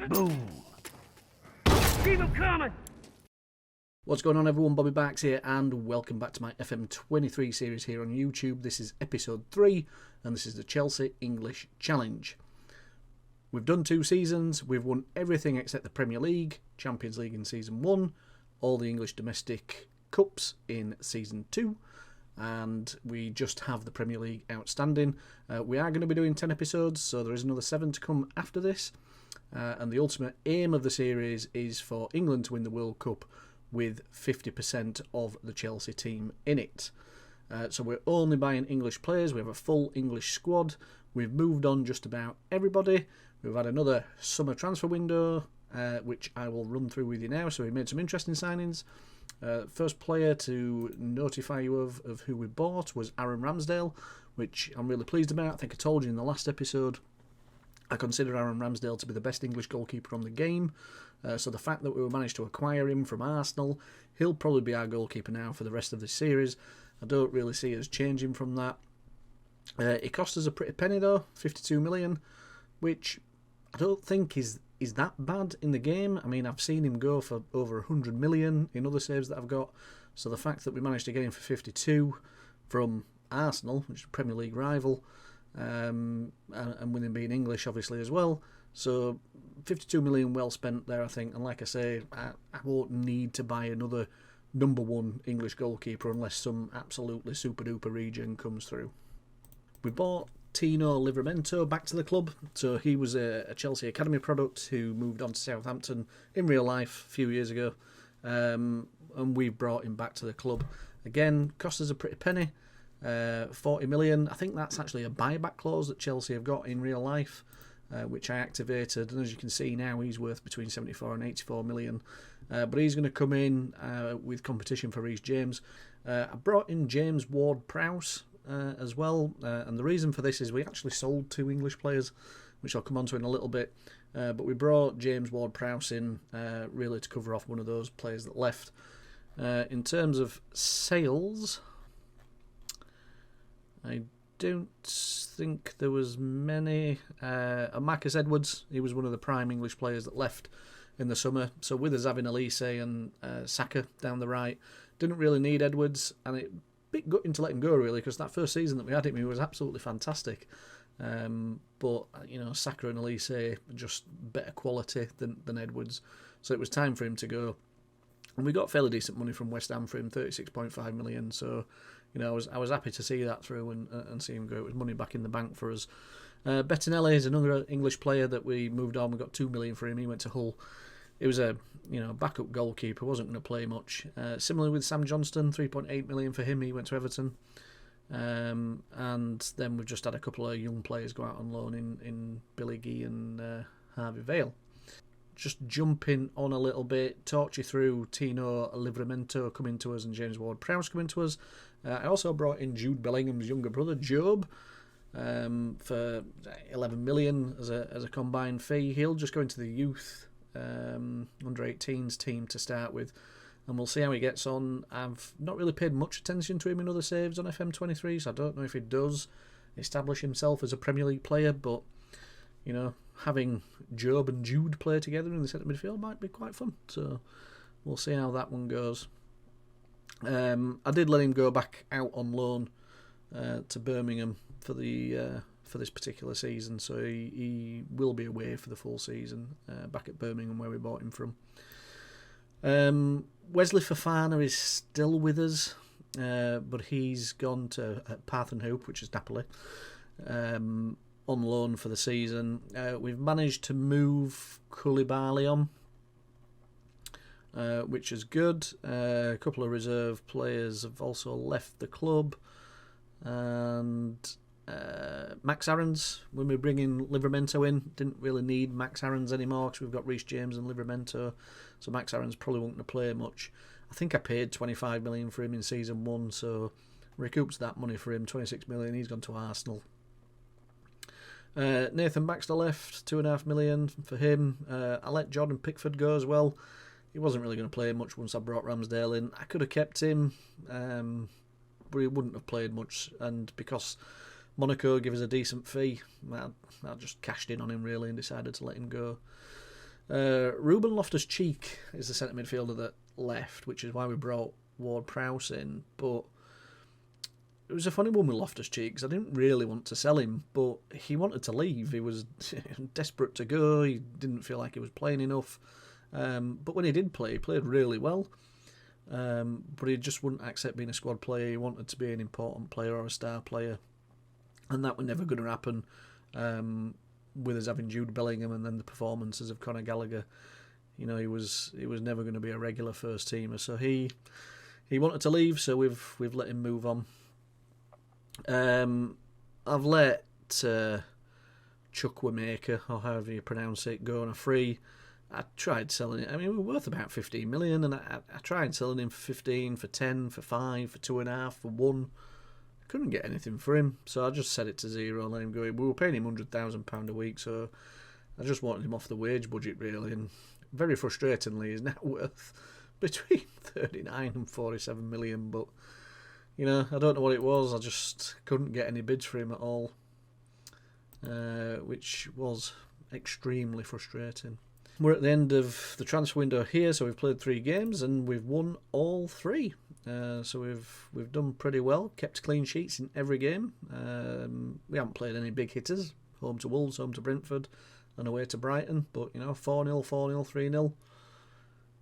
Boom. Keep them coming. What's going on, everyone? Bobbybarks here, and welcome back to my FM23 series here on YouTube. This is episode 3, and this is the Chelsea English Challenge. We've done 2 seasons, we've won everything except the Premier League, Champions League in Season 1, all the English domestic cups in Season 2, and we just have the Premier League outstanding. We are going to be doing 10 episodes, so there is another 7 to come after this, and the ultimate aim of the series is for England to win the World Cup with 50% of the Chelsea team in it. So we're only buying English players. We have a full English squad. We've moved on just about everybody. We've had another summer transfer window, which I will run through with you now. So we made some interesting signings. First player to notify you of who we bought was Aaron Ramsdale, which I'm really pleased about. I think I told you in the last episode, I consider Aaron Ramsdale to be the best English goalkeeper on the game. So the fact that we managed to acquire him from Arsenal, he'll probably be our goalkeeper now for the rest of this series. I don't really see us changing from that. It cost us a pretty penny though, 52 million, which I don't think is that bad in the game. I mean, I've seen him go for over 100 million in other saves that I've got. So the fact that we managed to get him for 52 from Arsenal, which is a Premier League rival, and with him being English obviously as well, so 52 million well spent there, I think. And like I say, I won't need to buy another number 1 English goalkeeper unless some absolutely super duper regen comes through. We bought Tino Livramento back to the club. So he was a Chelsea Academy product who moved on to Southampton in real life a few years ago, and we've brought him back to the club. Again, cost us a pretty penny, 40 million. I think that's actually a buyback clause that Chelsea have got in real life, which I activated, and as you can see now, he's worth between 74 and 84 million. But he's going to come in with competition for Reece James. I brought in James Ward-Prowse as well, and the reason for this is we actually sold 2 English players, which I'll come on to in a little bit, but we brought James Ward-Prowse in really to cover off one of those players that left. In terms of sales, I don't think there was many. Marcus Edwards, he was one of the prime English players that left in the summer, so with us having Elise and Saka down the right, didn't really need Edwards, and it bit gutting to let him go really, because that first season that we had him, he was absolutely fantastic. But you know, Saka and Elise are just better quality than Edwards, so it was time for him to go. And we got fairly decent money from West Ham for him, 36.5 million. So you know, I was happy to see that through and see him go. It was money back in the bank for us. Bettinelli is another English player that we moved on. We got 2 million for him. He went to Hull. It was a backup goalkeeper, wasn't going to play much. Similar with Sam Johnston, 3.8 million for him. He went to Everton. And then we've just had a couple of young players go out on loan in Billy Gee and Harvey Vale. Just jumping on a little bit, talked you through Tino Livramento coming to us and James Ward-Prowse coming to us. I also brought in Jude Bellingham's younger brother, Job, for 11 million as a combined fee. He'll just go into the youth under 18s team to start with, and we'll see how he gets on. I've not really paid much attention to him in other saves on FM23, so I don't know if he does establish himself as a Premier League player, but you know, having Job and Jude play together in the centre midfield might be quite fun, so we'll see how that one goes. I did let him go back out on loan to Birmingham for this particular season, so he will be away for the full season back at Birmingham where we bought him from. Wesley Fofana is still with us, but he's gone to Parth and Hoop, which is Napoli, on loan for the season. We've managed to move Koulibaly on, which is good. A couple of reserve players have also left the club, and Max Aarons, when we bring in Livramento in, didn't really need Max Aarons anymore because we've got Reece James and Livramento, so Max Aarons probably won't going to play much. I think I paid 25 million for him in season 1, so recouped that money for him, 26 million. He's gone to Arsenal. Nathan Baxter left, 2.5 million for him. I let Jordan Pickford go as well. He wasn't really going to play much once I brought Ramsdale in. I could have kept him, but he wouldn't have played much, and because Monaco give us a decent fee, I just cashed in on him really and decided to let him go. Ruben Loftus-Cheek is the centre midfielder that left, which is why we brought Ward-Prowse in. But it was a funny one with Loftus-Cheek because I didn't really want to sell him, but he wanted to leave. He was desperate to go. He didn't feel like he was playing enough. But when he did play, he played really well. But he just wouldn't accept being a squad player. He wanted to be an important player or a star player. And that was never going to happen with us having Jude Bellingham and then the performances of Conor Gallagher. You know, he was never going to be a regular first teamer. So he wanted to leave, so we've let him move on. I've let Chukwuemeka, or however you pronounce it, go on a free. I tried selling it. I mean, we were worth about 15 million, and I tried selling him for 15, for 10, for 5, for 2.5, for 1. Couldn't get anything for him, so I just set it to 0 and let him go. We were paying him £100,000 a week, so I just wanted him off the wage budget, really. And very frustratingly, he's now worth between 39 and 47 million. But, you know, I don't know what it was. I just couldn't get any bids for him at all, which was extremely frustrating. We're at the end of the transfer window here, so we've played 3 games and we've won all 3. So we've done pretty well, kept clean sheets in every game. We haven't played any big hitters. Home to Wolves, home to Brentford, and away to Brighton. But, you know, 4-0, 4-0, 3-0.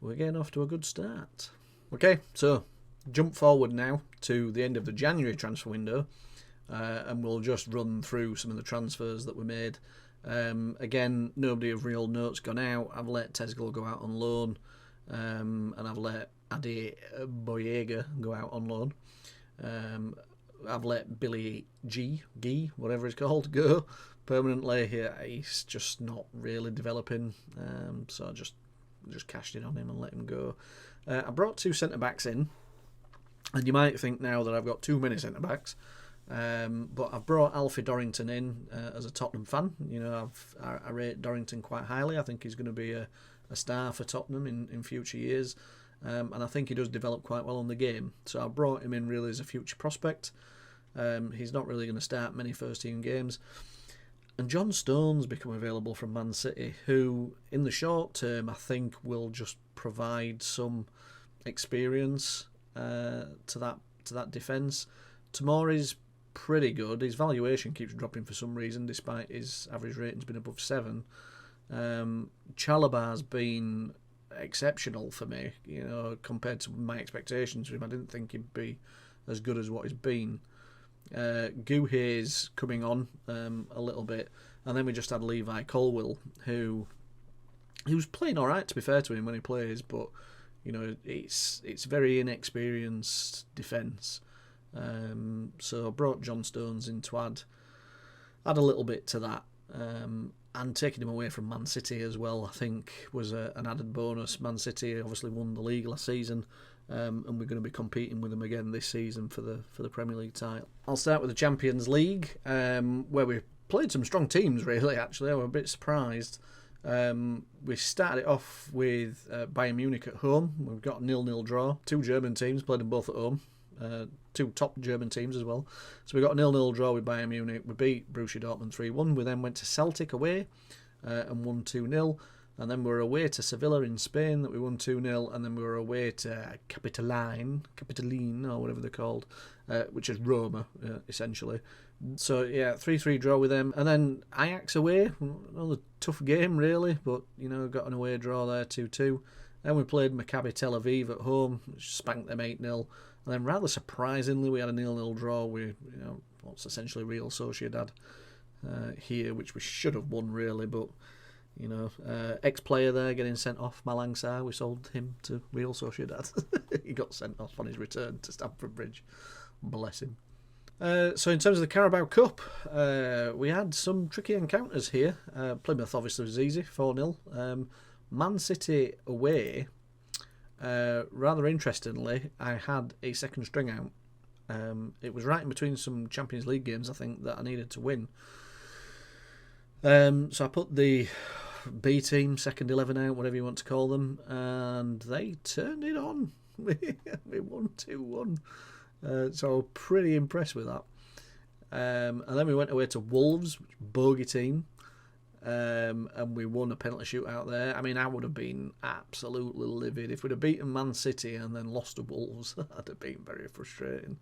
We're getting off to a good start. Okay, so jump forward now to the end of the January transfer window, and we'll just run through some of the transfers that were made. Again, nobody of real note's gone out. I've let Tezgel go out on loan, and I've let Adi Boyega go out on loan. I've let Billy G, whatever it's called, go permanently. Here, he's just not really developing, so I just cashed in on him and let him go. I brought 2 centre-backs in, and you might think now that I've got too many centre-backs. But I've brought Alfie Dorrington in as a Tottenham fan. You know, I rate Dorrington quite highly. I think he's going to be a star for Tottenham in future years. And I think he does develop quite well on the game. So I brought him in really as a future prospect. He's not really going to start many first-team games. And John Stone's become available from Man City, who in the short term I think will just provide some experience to that defence. Tomori's pretty good. His valuation keeps dropping for some reason, despite his average rating's been above 7. Chalabar's been exceptional for me, you know, compared to my expectations of him. I didn't think he'd be as good as what he's been. Guhé's coming on a little bit, and then we just had Levi Colwill, who was playing all right, to be fair to him, when he plays, but you know, it's very inexperienced defence. So I brought John Stones in to add a little bit to that, and taking him away from Man City as well, I think was an added bonus. Man City obviously won the league last season, and we're going to be competing with them again this season for the Premier League title. I'll start with the Champions League, where we played some strong teams. Really, actually, I was a bit surprised. We started it off with Bayern Munich at home. We've got a 0-0 draw. 2 German teams played them both at home. 2 top German teams as well. So we got a 0-0 draw with Bayern Munich. We beat Borussia Dortmund 3-1. We then went to Celtic away and won 2-0. And then we were away to Sevilla in Spain that we won 2-0. And then we were away to Capitaline, or whatever they're called, which is Roma, essentially. So, yeah, 3-3 draw with them. And then Ajax away. Another tough game, really. But, you know, got an away draw there, 2-2. Then we played Maccabi Tel Aviv at home, which spanked them 8-0. And then, rather surprisingly, we had a 0-0 draw with, you know, what's essentially Real Sociedad here, which we should have won, really. But, you know, ex-player there getting sent off, Malang Sarr, we sold him to Real Sociedad. He got sent off on his return to Stamford Bridge. Bless him. So in terms of the Carabao Cup, we had some tricky encounters here. Plymouth obviously was easy, 4-0. Man City away, rather interestingly, I had a second string out. It was right in between some Champions League games, I think, that I needed to win. So I put the B team, second 11 out, whatever you want to call them, and they turned it on. We won 2-1. So pretty impressed with that. And then we went away to Wolves, bogey team. and we won a penalty shootout there. I mean, I would have been absolutely livid if we'd have beaten Man City and then lost to Wolves. That'd have been very frustrating.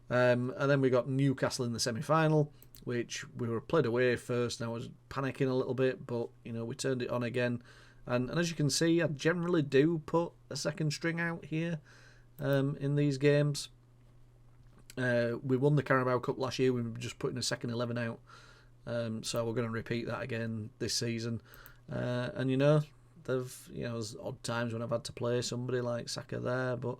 And then we got Newcastle in the semi-final, which we were played away first, and I was panicking a little bit, but we turned it on again. And as you can see, I generally do put a second string out here in these games. We won the Carabao Cup last year. We were just putting a second 11 out. So we're going to repeat that again this season. And there's odd times when I've had to play somebody like Saka there, but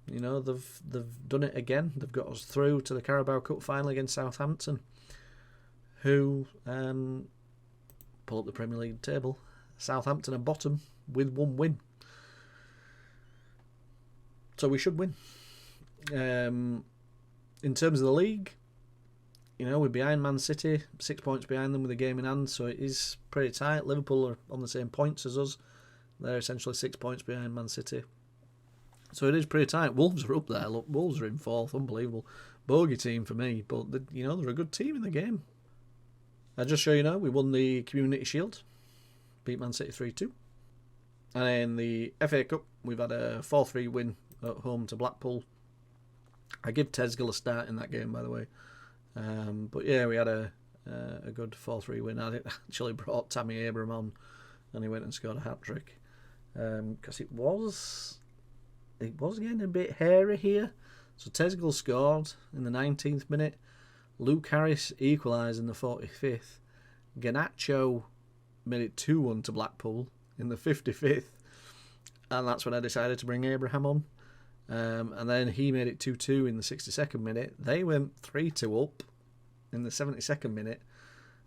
they've done it again. They've got us through to the Carabao Cup final against Southampton, who pull up the Premier League table. Southampton are bottom with 1 win, so we should win. In terms of the league, we're behind Man City, 6 points behind them with a game in hand, so it is pretty tight. Liverpool are on the same points as us. They're essentially 6 points behind Man City. So it is pretty tight. Wolves are up there. Look, Wolves are in 4th. Unbelievable. Bogey team for me, but they're a good team in the game. Just so you know, we won the Community Shield. Beat Man City 3-2. And in the FA Cup, we've had a 4-3 win at home to Blackpool. I give Tezgel a start in that game, by the way. But yeah, we had a good 4-3 win. I actually brought Tammy Abraham on, and he went and scored a hat-trick. Because it was getting a bit hairy here. So Tezgel scored in the 19th minute. Luke Harris equalised in the 45th. Garnacho made it 2-1 to Blackpool in the 55th. And that's when I decided to bring Abraham on. And then he made it 2-2 in the 62nd minute. They went 3-2 up in the 72nd minute.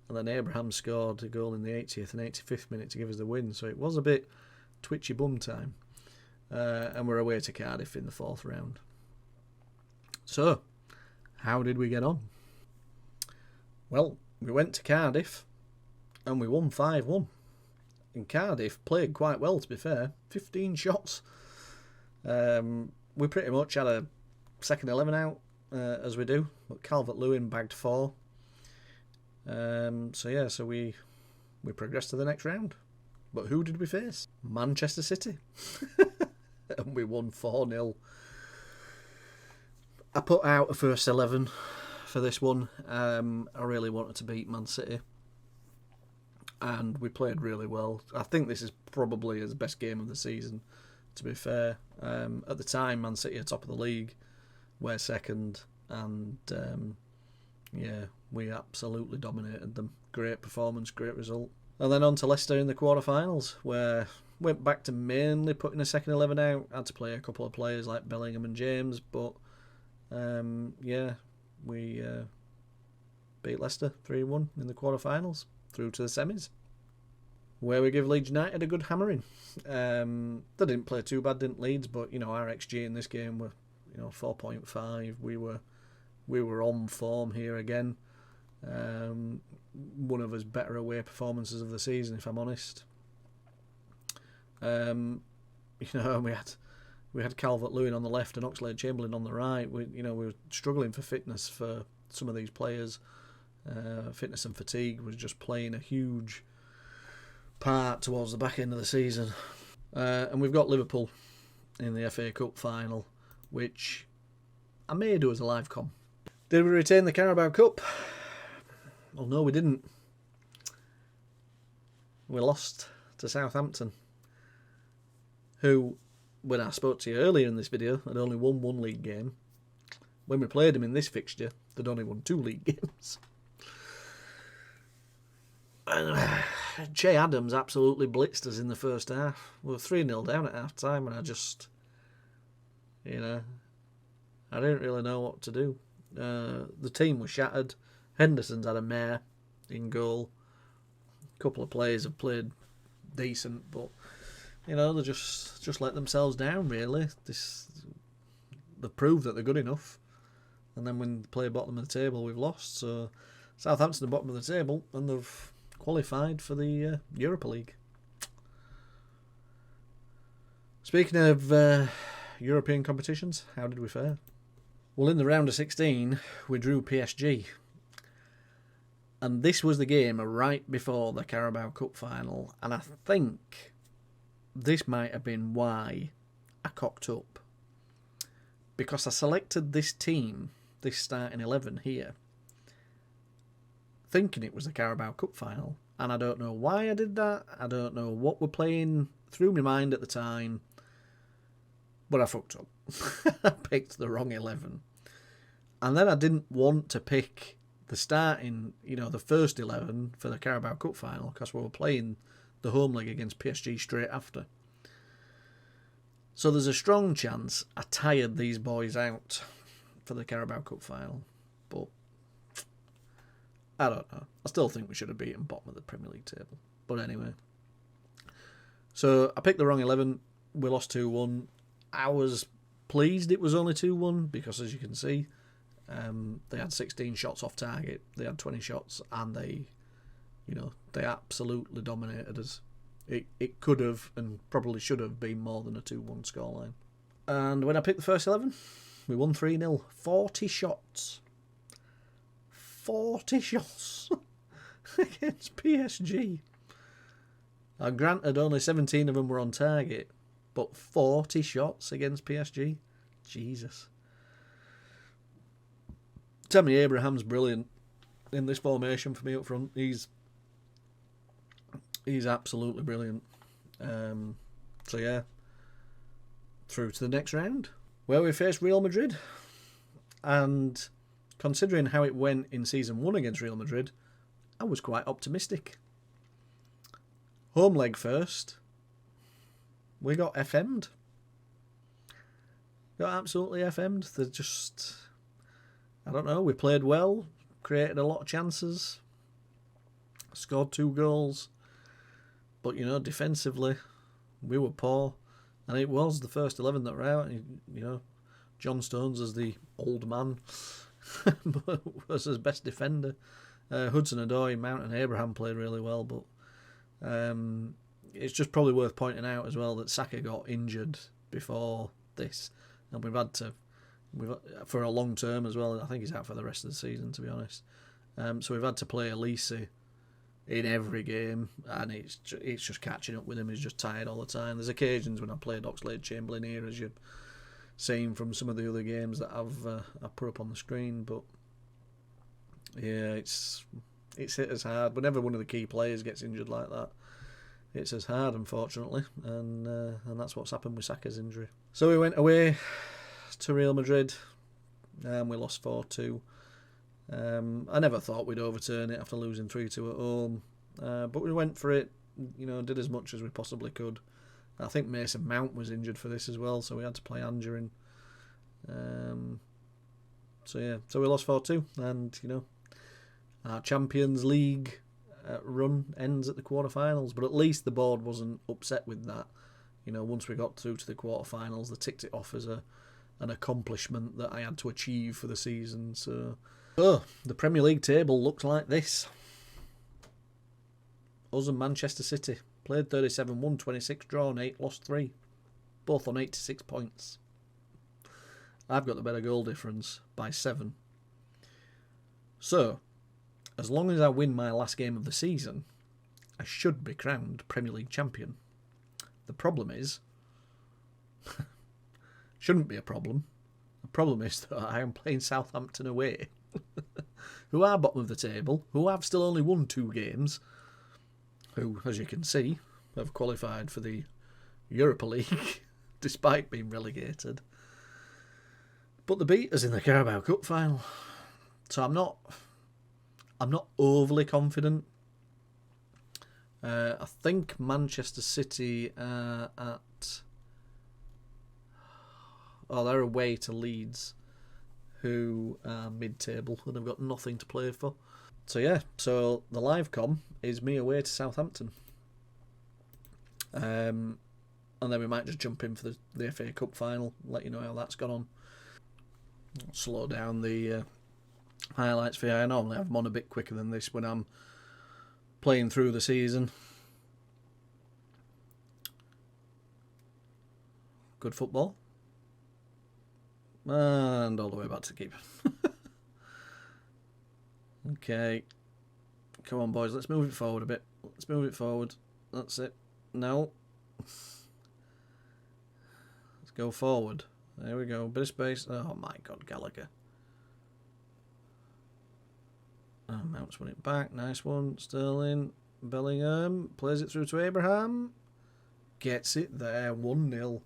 And then Abraham scored a goal in the 80th and 85th minute to give us the win. So it was a bit twitchy bum time. And we're away to Cardiff in the 4th round. So, how did we get on? Well, we went to Cardiff and we won 5-1. And Cardiff played quite well, to be fair. 15 shots. We pretty much had a second 11 out, as we do. But Calvert-Lewin bagged 4. So we progressed to the next round. But who did we face? Manchester City. And we won 4-0. I put out a first 11 for this one. I really wanted to beat Man City. And we played really well. I think this is probably his best game of the season, to be fair. At the time, Man City are top of the league. We're second. And, we absolutely dominated them. Great performance, great result. And then on to Leicester in the quarterfinals, where went back to mainly putting a second 11 out. Had to play a couple of players like Bellingham and James, but we beat Leicester 3-1 in the quarterfinals, through to the semis, where we give Leeds United a good hammering. They didn't play too bad, didn't Leeds, but our XG in this game were 4.5. We were on form here again. One of his better away performances of the season, if I'm honest. We had Calvert-Lewin on the left and Oxlade-Chamberlain on the right. We were struggling for fitness for some of these players. Fitness and fatigue was just playing a huge part towards the back end of the season. And we've got Liverpool in the FA Cup final, which I may do as a live com. Did we retain the Carabao Cup? Well, no, we didn't. We lost to Southampton, who, when I spoke to you earlier in this video, had only won 1 league game. When we played them in this fixture, they'd only won 2 league games. And Che Adams absolutely blitzed us in the first half. We were 3-0 down at half time, and I just, I didn't really know what to do. The team was shattered. Henderson's had a mare in goal. A couple of players have played decent, but they just let themselves down, really. They've proved that they're good enough, and then when they play bottom of the table, we've lost. So Southampton are bottom of the table, and they've qualified for the Europa League. Speaking of European competitions, how did we fare? Well, in the round of 16, we drew PSG. And this was the game right before the Carabao Cup final, and I think this might have been why I cocked up. Because I selected this team, this starting 11 here, thinking it was the Carabao Cup final. And I don't know why I did that. I don't know what we're playing through my mind at the time. But I fucked up. I picked the wrong 11. And then I didn't want to pick the starting, the first 11 for the Carabao Cup final because we were playing the home leg against PSG straight after. So there's a strong chance I tired these boys out for the Carabao Cup final. But I don't know. I still think we should have beaten bottom of the Premier League table. But anyway. So I picked the wrong 11. We lost 2-1. I was pleased it was only 2-1 because, as you can see, they had 16 shots off target. They had 20 shots, and they absolutely dominated us. It could have and probably should have been more than a 2-1 scoreline. And when I picked the first 11, we won 3-0. 40 shots. 40 shots against PSG. And granted, only 17 of them were on target, but 40 shots against PSG? Jesus. Tammy Abraham's brilliant in this formation for me up front. He's absolutely brilliant. So yeah, through to the next round, where we faced Real Madrid. And considering how it went in Season 1 against Real Madrid, I was quite optimistic. Home leg first. We got FM'd. Got absolutely FM'd. They're just... I don't know, we played well, created a lot of chances, scored 2 goals, but, defensively, we were poor, and it was the first 11 that were out. John Stones as the old man was his best defender. Hudson-Odoi, Mount and Abraham played really well, but it's just probably worth pointing out as well that Saka got injured before this, and we've had to... for a long term as well. I think he's out for the rest of the season, to be honest. So we've had to play Elise in every game, and it's just catching up with him. He's just tired all the time. There's occasions when I played Oxlade-Chamberlain here, as you've seen from some of the other games that I've put up on the screen. But yeah, it's hit us hard. Whenever one of the key players gets injured like that, it's as hard, unfortunately, and that's what's happened with Saka's injury. So we went away to Real Madrid, and we lost 4-2. I never thought we'd overturn it after losing 3-2 at home, but we went for it, did as much as we possibly could. I think Mason Mount was injured for this as well, so we had to play Angerin. So we lost 4-2, and our Champions League run ends at the quarterfinals, but at least the board wasn't upset with that. Once we got through to the quarterfinals, they ticked it off as an accomplishment that I had to achieve for the season. So the Premier League table looks like this. Us and Manchester City played 37, won 26, drawn 8, lost 3, both on 86 points. I've got the better goal difference by 7. So as long as I win my last game of the season, I should be crowned Premier League champion. The problem is shouldn't be a problem. The problem is that I am playing Southampton away, who are bottom of the table, who have still only won 2 games, who, as you can see, have qualified for the Europa League, despite being relegated. But they beat us in the Carabao Cup final. So I'm not overly confident. I think Manchester City at... they're away to Leeds, who are mid-table and have got nothing to play for. So yeah, so the live com is me away to Southampton. And then we might just jump in for the FA Cup final, let you know how that's gone on. Slow down the highlights for you. I normally have them on a bit quicker than this when I'm playing through the season. Good football. And all the way back to keep. Okay. Come on, boys. Let's move it forward a bit. Let's move it forward. That's it. No. Let's go forward. There we go. Bit of space. Oh, my God, Gallagher. Oh, Mount's won it back. Nice one. Sterling. Bellingham. Plays it through to Abraham. Gets it there. 1-0.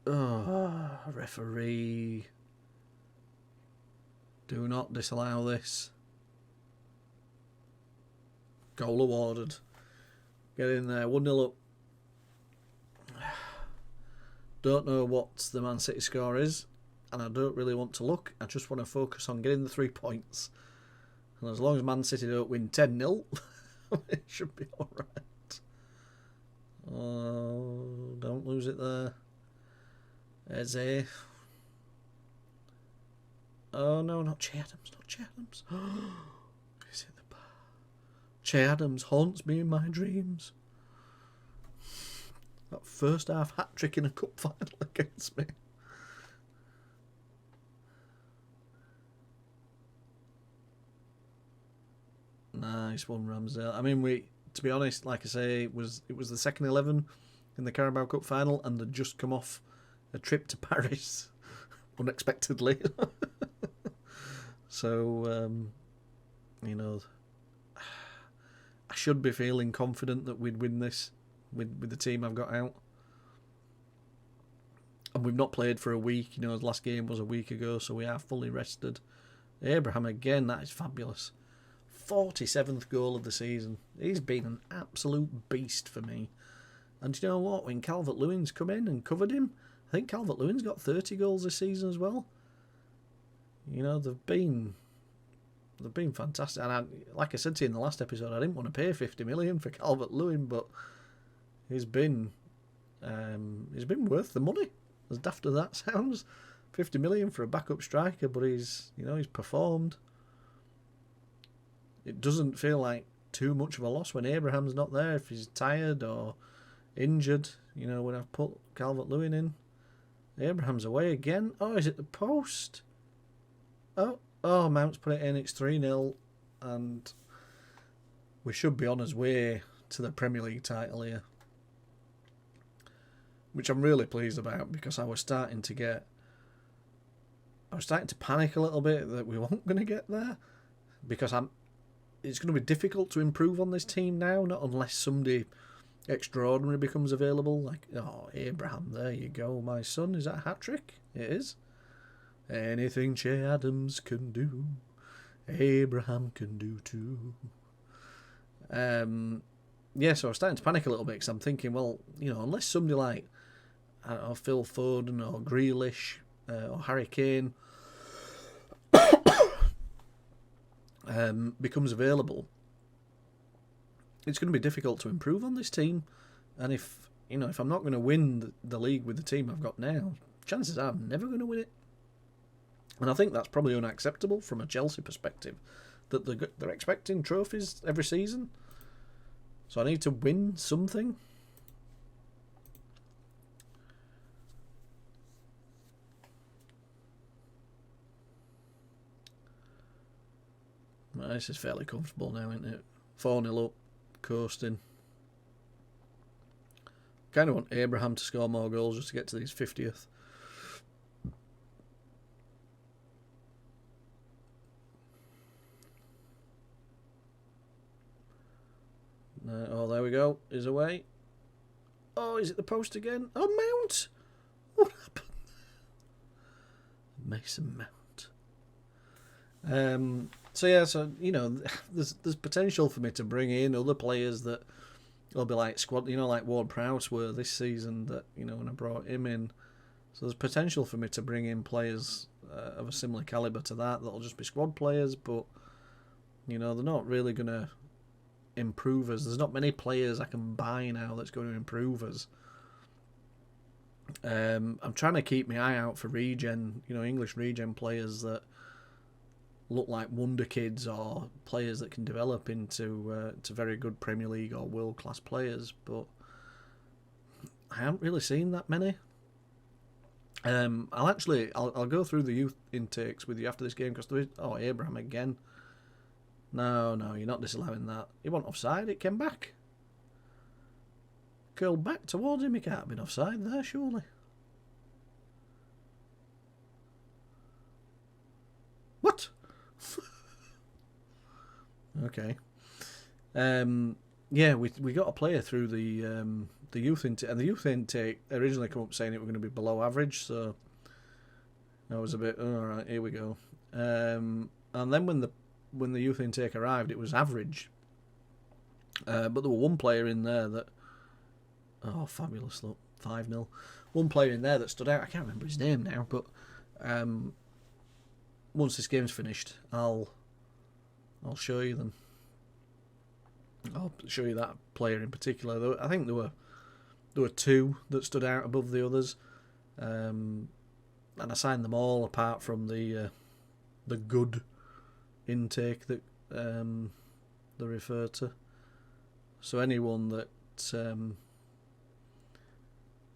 Oh, referee. Do not disallow this. Goal awarded. Get in there. 1-0 up. Don't know what the Man City score is, and I don't really want to look. I just want to focus on getting the 3 points. And as long as Man City don't win 10-0, it should be alright. Oh, don't lose it there. Eze. Oh no, not Che Adams, not Che Adams. Is it the bar? Che Adams haunts me in my dreams. That first half hat-trick in a cup final against me. Nice one, Ramsdale. I mean, to be honest, like I say, it was the second 11 in the Carabao Cup final, and they'd just come off a trip to Paris unexpectedly. So, you know, I should be feeling confident that we'd win this with the team I've got out. And we've not played for a week. You know, the last game was a week ago, so we are fully rested. Abraham again, that is fabulous. 47th goal of the season. He's been an absolute beast for me. And you know what? When Calvert-Lewin's come in and covered him, I think Calvert-Lewin's got 30 goals this season as well. You know, they've been fantastic. And like I said to you in the last episode, I didn't want to pay 50 million for Calvert-Lewin, but he's been worth the money. As daft as that sounds, 50 million for a backup striker, but he's performed. It doesn't feel like too much of a loss when Abraham's not there. If he's tired or injured, you know, when I've put Calvert-Lewin in. Abraham's away again. Oh, is it the post? Oh, Mount's put it in. It's 3-0, and we should be on his way to the Premier League title here, which I'm really pleased about, because I was starting to panic a little bit that we weren't going to get there, because it's going to be difficult to improve on this team now, not unless somebody extraordinary becomes available. Like, oh, Abraham, there you go, my son. Is that a hat-trick? It is. Anything Che Adams can do, Abraham can do too. Yeah, so I was starting to panic a little bit, because I'm thinking, well, you know, unless somebody like, I don't know, Phil Foden or Grealish or Harry Kane becomes available, it's going to be difficult to improve on this team. And if I'm not going to win the league with the team I've got now, chances are I'm never going to win it. And I think that's probably unacceptable from a Chelsea perspective, that they're expecting trophies every season. So I need to win something. Well, this is fairly comfortable now, isn't it? 4-0 up, coasting. Kind of want Abraham to score more goals just to get to his 50th. Oh, there we go. He's away. Oh, is it the post again? Oh, Mount! What happened? Mason Mount. So you know, there's potential for me to bring in other players that will be like squad. You know, like Ward-Prowse were this season. That, you know, when I brought him in. So there's potential for me to bring in players of a similar calibre to that'll just be squad players, but you know, they're not really going to improve us. There's not many players I can buy now that's going to improve us. I'm trying to keep my eye out for regen, you know, English regen players that look like wonder kids, or players that can develop into to very good Premier League or world class players, but I haven't really seen that many. I'll go through the youth intakes with you after this game, because there is Abraham again. No, you're not disallowing that. He wasn't offside, it came back. Curled back towards him, he can't have been offside there, surely. What? Okay. Yeah, we got a player through the youth intake, and the youth intake originally come up saying it were going to be below average, so I was a bit, alright, here we go. And then when the youth intake arrived, it was average. But there were one player in there that, oh, fabulous, look, 5-0. One player in there that stood out, I can't remember his name now, but once this game's finished, I'll show you them. I'll show you that player in particular. I think there were two that stood out above the others, and I signed them all apart from the good intake that they refer to. So anyone that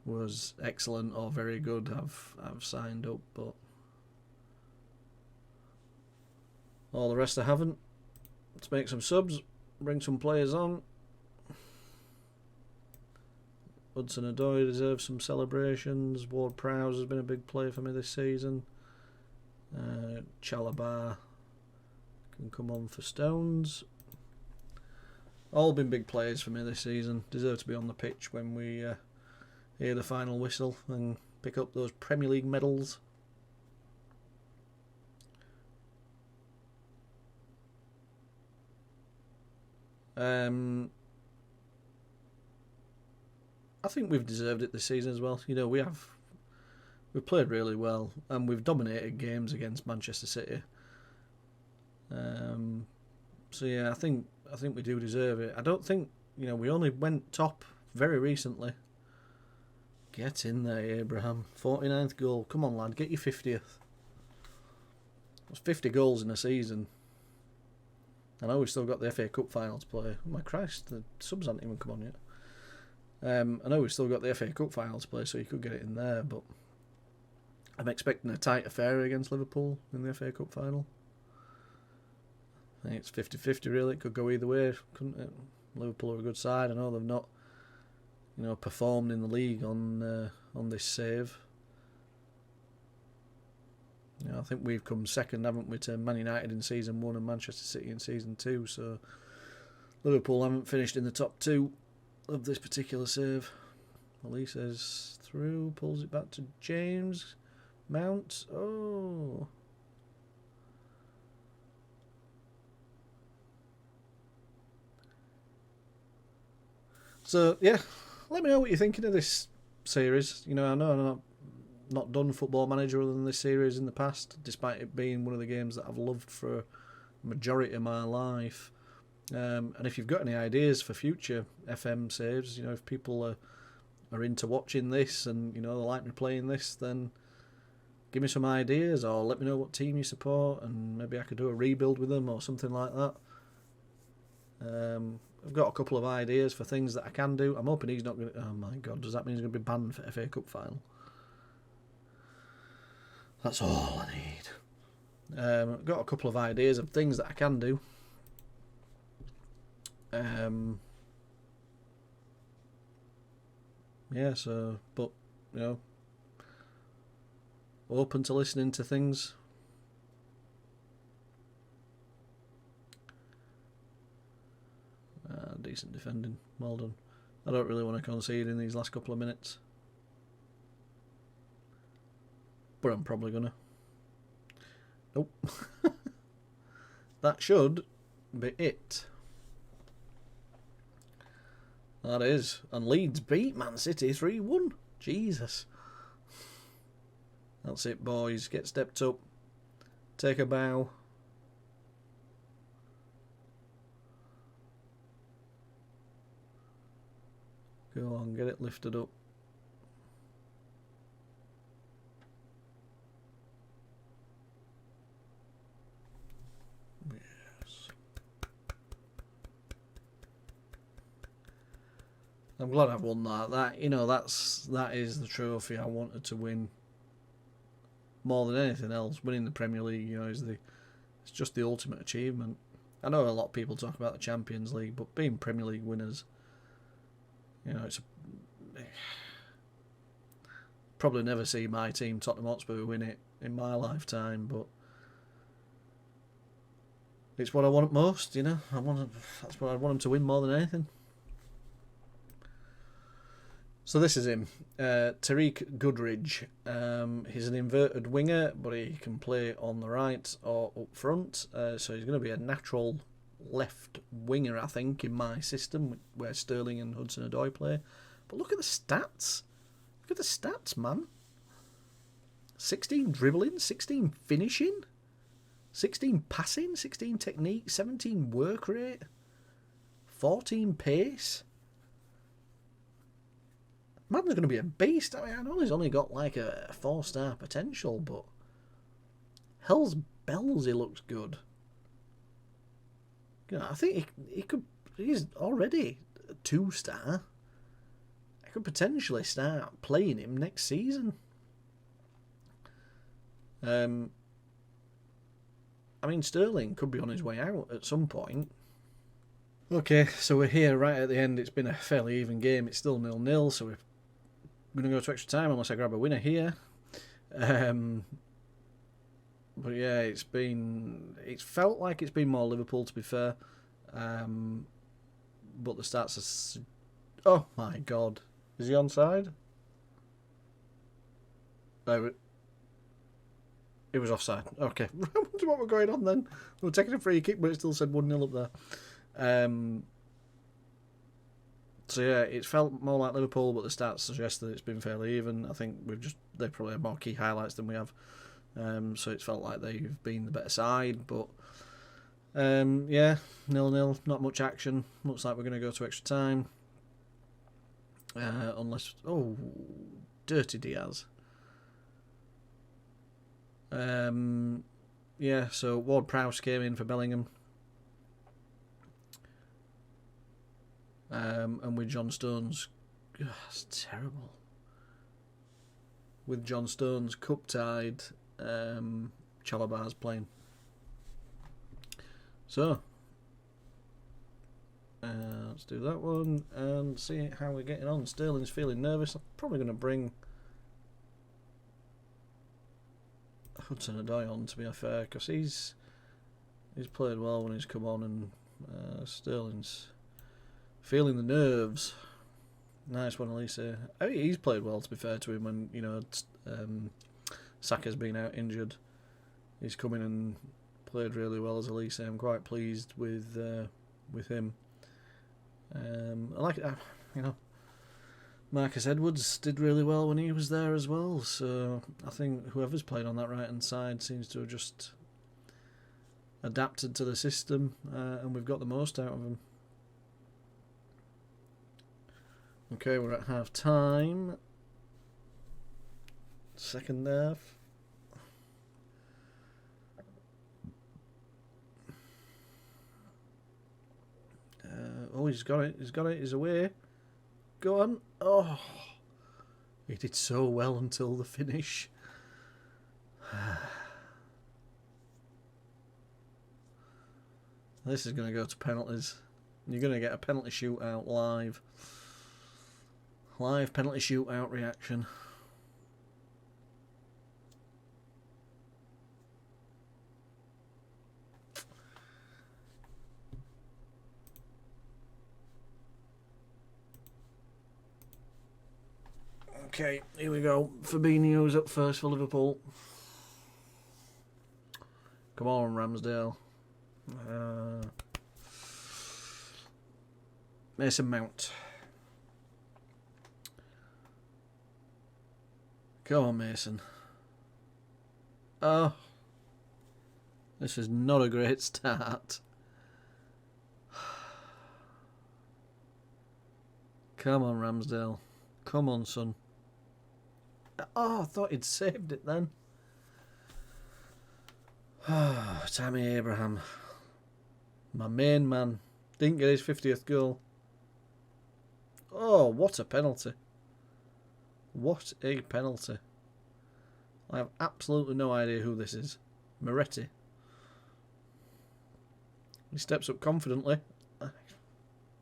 was excellent or very good, I've signed up, but all the rest I haven't. Let's make some subs, bring some players on. Hudson-Odoi deserves some celebrations. Ward-Prowse has been a big player for me this season. Chalobah can come on for Stones. All been big players for me this season. Deserve to be on the pitch when we hear the final whistle and pick up those Premier League medals. I think we've deserved it this season as well. You know, we've played really well and we've dominated games against Manchester City. So yeah, I think we do deserve it. I don't think, you know, we only went top very recently. Get in there, Abraham. 49th goal. Come on, lad, get your 50th. That's 50 goals in a season. I know we've still got the FA Cup final to play. Oh my Christ, the subs haven't even come on yet. I know we've still got the FA Cup final to play, so you could get it in there, but I'm expecting a tight affair against Liverpool in the FA Cup final. I think it's 50-50 really. It could go either way, couldn't it? Liverpool are a good side. I know they've not, you know, performed in the league on this save. You know, I think we've come second, haven't we, to Man United in season 1 and Manchester City in season 2. So Liverpool haven't finished in the top 2 of this particular save. Ali says through, pulls it back to James Mount. Oh. So yeah, let me know what you're thinking of this series. You know, I know I'm not done Football Manager other than this series in the past, despite it being one of the games that I've loved for a majority of my life. And if you've got any ideas for future FM saves, you know, if people are into watching this and, you know, they like me playing this, then give me some ideas or let me know what team you support and maybe I could do a rebuild with them or something like that. I've got a couple of ideas for things that I can do. I'm hoping he's not going to... Oh my God, does that mean he's going to be banned for FA Cup final? That's all I need. I've got a couple of ideas of things that I can do. Yeah, so, but, you know, open to listening to things. Decent defending, well done. I don't really want to concede in these last couple of minutes, but I'm probably gonna. Nope. That should be it. That is. And Leeds beat Man City 3-1. Jesus. That's it, boys. Get stepped up. Take a bow. Go on, get it lifted up. Yes. I'm glad I've won that. That, you know, that is the trophy I wanted to win. More than anything else, winning the Premier League, you know, it's just the ultimate achievement. I know a lot of people talk about the Champions League, but being Premier League winners, you know, it's probably never see my team, Tottenham Hotspur, win it in my lifetime, but it's what I want most, you know. That's what I want them to win more than anything. So this is him, Tariq Goodridge. He's an inverted winger, but he can play on the right or up front. So he's going to be a natural left winger, I think, in my system, where Sterling and Hudson-Odoi play. But look at the stats. Look at the stats, man. 16 dribbling, 16 finishing, 16 passing, 16 technique, 17 work rate, 14 pace. Man's going to be a beast. I mean, I know he's only got like a 4-star potential, but hell's bells, he looks good. You know, I think he's already a 2-star. I could potentially start playing him next season. I mean, Sterling could be on his way out at some point. Okay, so we're here right at the end. It's been a fairly even game. It's still 0-0, so we're going to go to extra time unless I grab a winner here. But yeah, it's felt like it's been more Liverpool, to be fair. But the stats are... Oh my God. Is he onside? No, it was offside. Okay. I wonder what we're going on then. We were taking a free kick, but it still said 1-0 up there. So yeah, it's felt more like Liverpool, but the stats suggest that it's been fairly even. I think they probably have more key highlights than we have. So it's felt like they've been the better side, but yeah, 0-0, not much action. Looks like we're going to go to extra time. Unless... Oh, dirty Diaz. Yeah, so Ward-Prowse came in for Bellingham. And with John Stones... That's terrible. With John Stones cup-tied, Chalabar's playing. So, let's do that one and see how we're getting on. Sterling's feeling nervous. I'm probably going to bring Hudson-Odoi on, to be fair, because he's played well when he's come on, and Sterling's feeling the nerves. Nice one, Elise. I mean, he's played well, to be fair to him, when, you know, Saka's been out injured. He's come in and played really well as Elise. I'm quite pleased with him. I like it, you know. Marcus Edwards did really well when he was there as well, so I think whoever's played on that right hand side seems to have just adapted to the system, and we've got the most out of him. Okay, we're at half time. Second half. Oh, he's got it. He's away. Go on. Oh, he did so well until the finish. This is going to go to penalties. You're going to get a penalty shootout live. Live penalty shootout reaction. Okay, here we go. Fabinho's up first for Liverpool. Come on, Ramsdale. Mason Mount. Come on, Mason. Oh, this is not a great start. Come on, Ramsdale. Come on, son. Oh, I thought he'd saved it then. Oh, Tammy Abraham. My main man. Didn't get his 50th goal. Oh, what a penalty. What a penalty. I have absolutely no idea who this is. Moretti. He steps up confidently.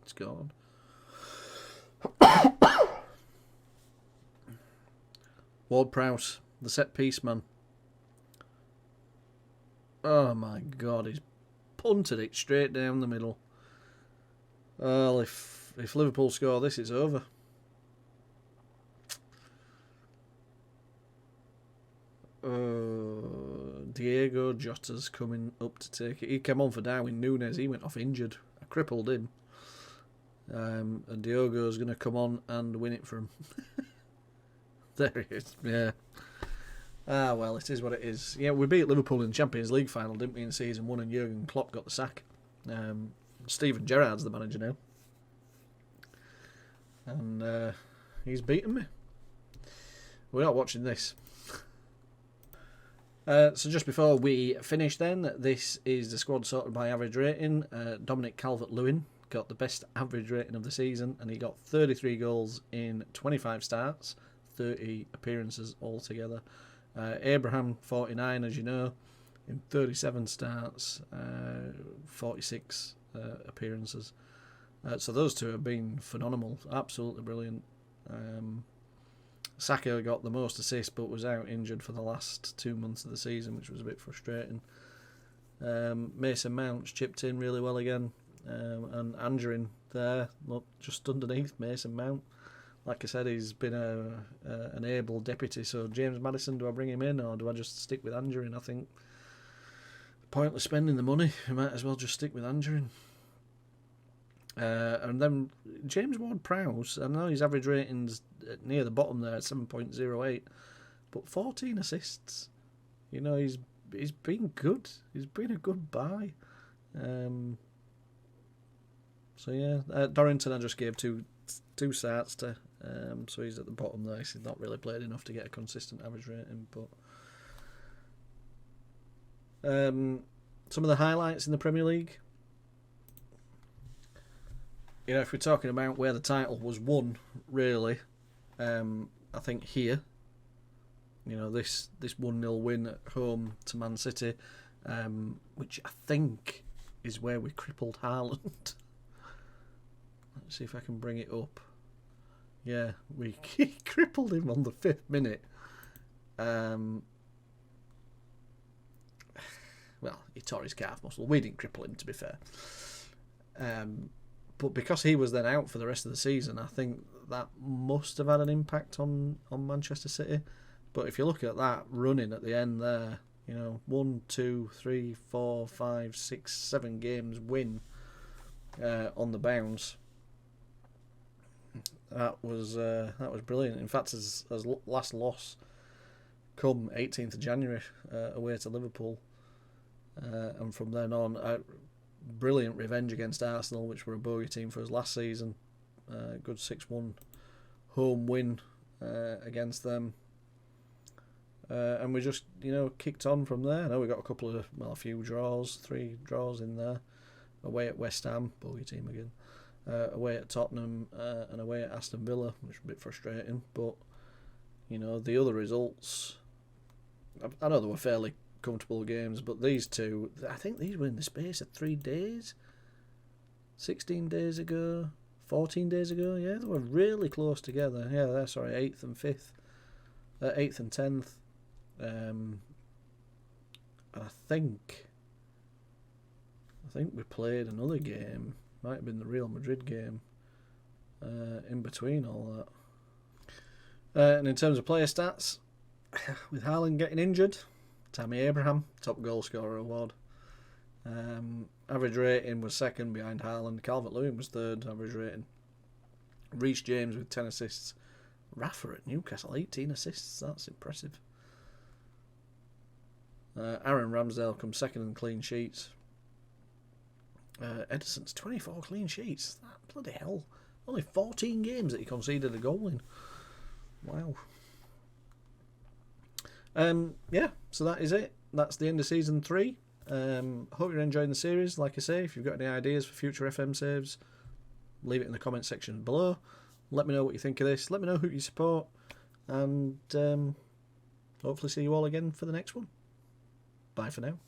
It's gone. Ward-Prowse, the set-piece man. Oh my God, he's punted it straight down the middle. Well, if Liverpool score this, it's over. Diego Jota's coming up to take it. He came on for Darwin Núñez. He went off injured. I crippled him. And Diogo's going to come on and win it for him. There he is. Yeah. Ah, well, it is what it is. Yeah, we beat Liverpool in the Champions League final, didn't we, in season 1, and Jurgen Klopp got the sack. Steven Gerrard's the manager now. And he's beaten me. We're not watching this. So just before we finish then, this is the squad sorted by average rating. Dominic Calvert-Lewin got the best average rating of the season, and he got 33 goals in 25 starts, 30 appearances altogether. Abraham, 49, as you know, in 37 starts, 46 appearances. So those two have been phenomenal, absolutely brilliant. Saka got the most assists but was out injured for the last 2 months of the season, which was a bit frustrating. Mason Mount's chipped in really well again, and Angerin there, look, just underneath Mason Mount. Like I said, he's been an able deputy, so James Maddison, do I bring him in or do I just stick with Angerin? I think pointless spending the money, you might as well just stick with Angerin. And then James Ward-Prowse, I know his average rating's near the bottom there at 7.08, but 14 assists. You know, he's been good. He's been a good buy. So yeah, Dorrington I just gave two starts to, so he's at the bottom there. He's not really played enough to get a consistent average rating, but some of the highlights in the Premier League. You know, if we're talking about where the title was won, really, I think here, you know, this 1-0 win at home to Man City, which I think is where we crippled Haaland. Let's see if I can bring it up. Yeah, we crippled him on the 5th minute. Well, he tore his calf muscle. We didn't cripple him, to be fair. But because he was then out for the rest of the season, I think that must have had an impact on Manchester City. But if you look at that running at the end there, you know, 1, 2, 3, 4, 5, 6, 7 games win on the bounce. That was brilliant. In fact, his last loss come 18th of January away to Liverpool, and from then on, brilliant revenge against Arsenal, which were a bogey team for us last season. Good 6-1 home win against them, and we just, you know, kicked on from there. I know we got a few draws, 3 draws in there. Away at West Ham, bogey team again. Away at Tottenham, and away at Aston Villa, which was a bit frustrating. But, you know, the other results, I know they were fairly comfortable games, but these two, I think these were in the space of 3 days. 16 days ago, 14 days ago, yeah, they were really close together. Yeah, they're 8th and 5th, 8th and 10th. And I think we played another game. Might have been the Real Madrid game in between all that. And in terms of player stats, with Haaland getting injured, Tammy Abraham, top goal scorer award. Average rating was 2nd behind Haaland. Calvert-Lewin was 3rd average rating. Reece James with 10 assists. Rafa at Newcastle, 18 assists. That's impressive. Aaron Ramsdale comes 2nd in clean sheets. Edison's 24 clean sheets. That bloody hell. Only 14 games that he conceded a goal in. Wow. Yeah, so that is it. That's the end of season 3. Hope you're enjoying the series. Like I say, if you've got any ideas for future FM saves, leave it in the comment section below. Let me know what you think of this. Let me know who you support. And hopefully see you all again for the next one. Bye for now.